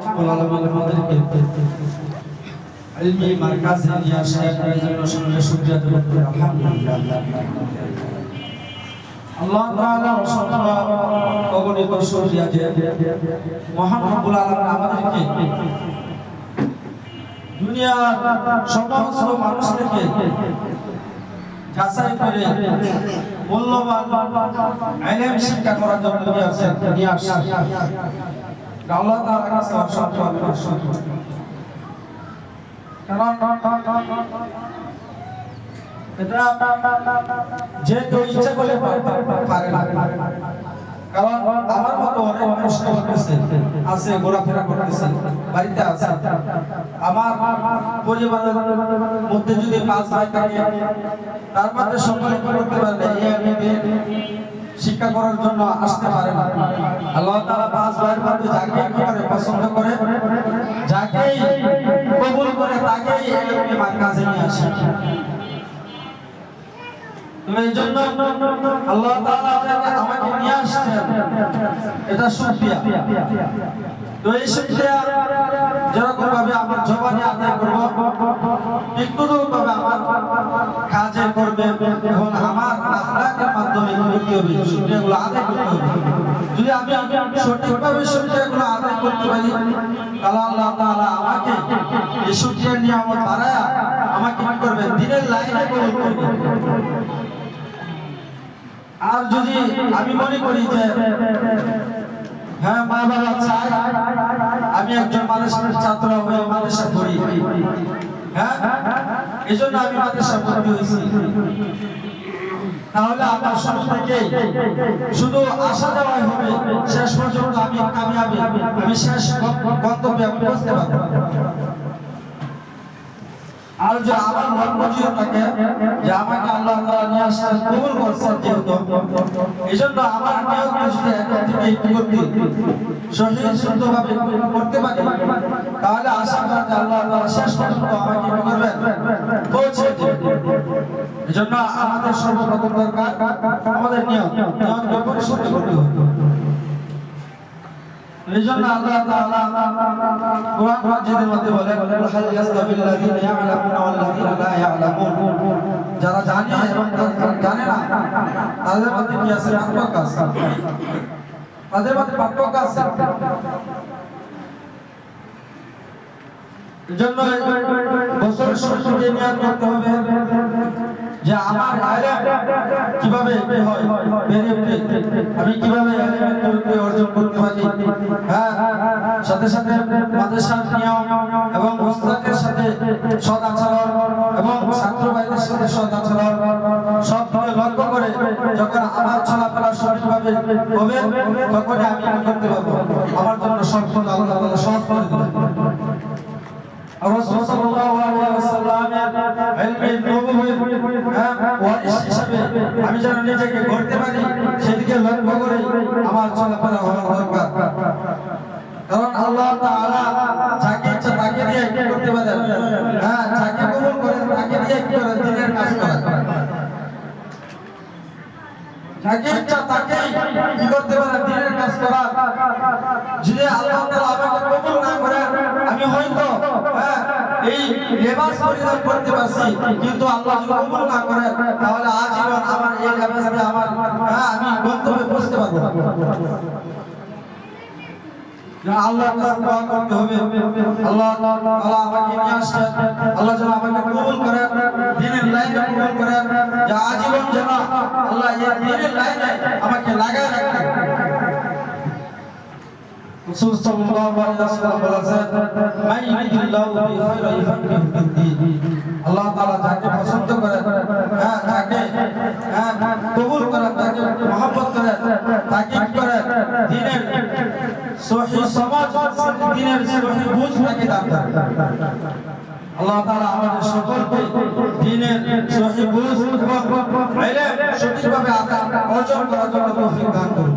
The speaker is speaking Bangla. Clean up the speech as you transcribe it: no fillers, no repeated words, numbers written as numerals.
আমাদেরকে ইলমি মারকাজে নিয়ে আসার জন্য সকলে শুকরিয়া আদায় করি। আলহামদুলিল্লাহ। আল্লাহ তাআলা অসংখ্য অগণিত শুকরিয়া যে মহান রব্বুল আলামিন আমাদেরকে দুনিয়ার সমস্ত মানুষদেরকে যাচাই করে মূল্যবান ইলম শিক্ষা করার জন্য নিয়ে আসেন। আল্লাহ তাআলার কাছে অসংখ্য শুকরিয়া। কারণ এটা যে কেউ ইচ্ছা করলে পারে না। কারণ আমার মতো অনেক মানুষ আছে ঘোরাফেরা করতেছে, বাড়িতে আছে। আমার পরিবারের মধ্যে যদি 5 ভাই থাকে, তার মধ্যে সকলে করতে পারবে শিক্ষা করার জন্য আসতে পারে না। আল্লাহ তাআলা 5 ভাইয়ের মধ্যে যাকে করে পছন্দ করে, যাকে কবুল করে, তাকেই এই মারকাজে নিয়ে আসে। এই জন্য আল্লাহ তাআলা আমাকে নিয়ে আসছেন, এটা শুকরিয়া। তো এই শুকরিয়া যেরকম ভাবে আমার জবানে আদায় করব, একটুদূর ভাবে আমার কাজে করবে এবং আমার আখলাকের মাধ্যমে করতে হবে, শুকরিয়াগুলো আদায় করতে হবে। যদি আমি সঠিকভাবে শুকরিয়াগুলো আদায় করতে পারি, তাহলে আল্লাহ তাআলা আমাকে এই শুকরিয়ার নিয়ামত বাড়ায়া আমাকে কি করবে, দ্বীনের লাইনে কবুল করবে। আর যদি আমি মনে করি যে হ্যাঁ মা বাবা চাই আমি একজন মাদ্রাসার ছাত্র হয়ে মাদ্রাসা পড়ি, হ্যাঁ এই জন্য আমি মাদ্রাসা ভর্তি হয়েছি, তাহলে আমার শুরু থেকে শুধু আসা যাওয়াই হবে, শেষ পর্যন্ত আমি কামিয়াবি, আমি শেষ গন্তব্যে আমি পৌঁছতে পারবো। আর যে আমার লক্ষ্য থাকে যে আমাকে আল্লাহ তাআলা নিয়ে আসছেন, কবুল করছেন, যেহেতু এইজন্য আমার নিয়ত যদি এখন থেকে কি করতে সঠিক শুদ্ধভাবে করতে পারি, তাহলে আশা করা যায় আল্লাহ তাআলা শেষ পর্যন্ত আমাকে কি করবেন, পৌঁছে দেবেন। এইজন্য আমাদের সর্বপ্রথম দরকার আমাদের নিয়তকে পরিশুদ্ধ করতে হবে। এইজন্য আল্লাহ তাআলা কোরআন মাজিদের মধ্যে বলেন, হাল ইয়াসতাবিল লাযিনা ইয়া'লামুনা ওয়াল লাযিনা লা ইয়া'লামুন, যারা জানে এবং যারা জানে না তাদের মধ্যে কি আছে, পার্থক্য আছে, তাদের মধ্যে পার্থক্য আছে। এইজন্য বছরের শুরুতে নিয়ত করতে হবে যে আমার ইলম কিভাবে হয়, আমি কিভাবে ইলম অর্জন করতে পারি। হ্যাঁ, সাথে সাথে মাদ্রাসার নিয়ম এবং উস্তাদের সাথে সৎ আচরণ এবং ছাত্র ভাইদের সাথে সৎ আচরণ সবকে লক্ষ্য করে যখন আমার চলাফেরা সঠিকভাবে হবে, তখনই আমি করতে পারবো। আমার জন্য সম্পূর্ণ আল্লাহ তাআলা সহজ করে দেবেন। রাসূল সাল্লাল্লাহু আলাইহি ওয়াসাল্লামের ইলমে নবুয়্বী ওয়ারিস হিসেবে আমি যেন নিজেকে গড়তে পারি, সেদিকে লক্ষ্য করে আমার চলাফেরা হওয়া দরকার। কারণ আল্লাহ তাআলা যাকে ইচ্ছা তাকে দিয়ে কি করতে পারেন, হ্যাঁ যাকে কবুল করেন তাকে দিয়ে কি করেন, দ্বীনের কাজ করেন। যাকে ইচ্ছা তাকে কি করতে পারেন, দ্বীনের কাজ করার। যদি আল্লাহ তাআলা আমাকে কবুল না করেন, আমি হয়তো এই লেবাস পরিধান করতে পারছি, কিন্তু আল্লাহ যদি কবুল না করেন, তাহলে আজীবন আমার এই লেবাস দিয়ে আমি গন্তব্যে পৌঁছতে পারবো না। আল্লাহর কাছে দোয়া করতে হবে, আল্লাহ তাআলা আমাকে নিয়ে আসেন, আল্লাহ যেন আমাকে কবুল করেন, দ্বীনের লাইনে কবুল করেন, যে আজীবন যেন আল্লাহ এই দ্বীনের লাইনে আমাকে লাগায় রাখেন। রাসূল সাল্লাল্লাহু আলাইহি ওয়াসাল্লাম বলেছেন, মান ইউরিদিল্লাহু বিহি খায়রান ইউফাক্কিহু ফিদ্দীন। আল্লাহ তাআলা যাকে পছন্দ করেন, হ্যাঁ যাকে কবুল করেন, তাকে মহব্বত করেন, তাকে কি করেন, দ্বীনের সহিহ সমাজ, দ্বীনের সহিহ বুঝ তাকে দান করেন। আল্লাহ তাআলা আমাদের সকলকে দ্বীনের সহিহ বুঝ এবং ইলম সঠিকভাবে অর্জন করার জন্য তৌফিক দান করুন।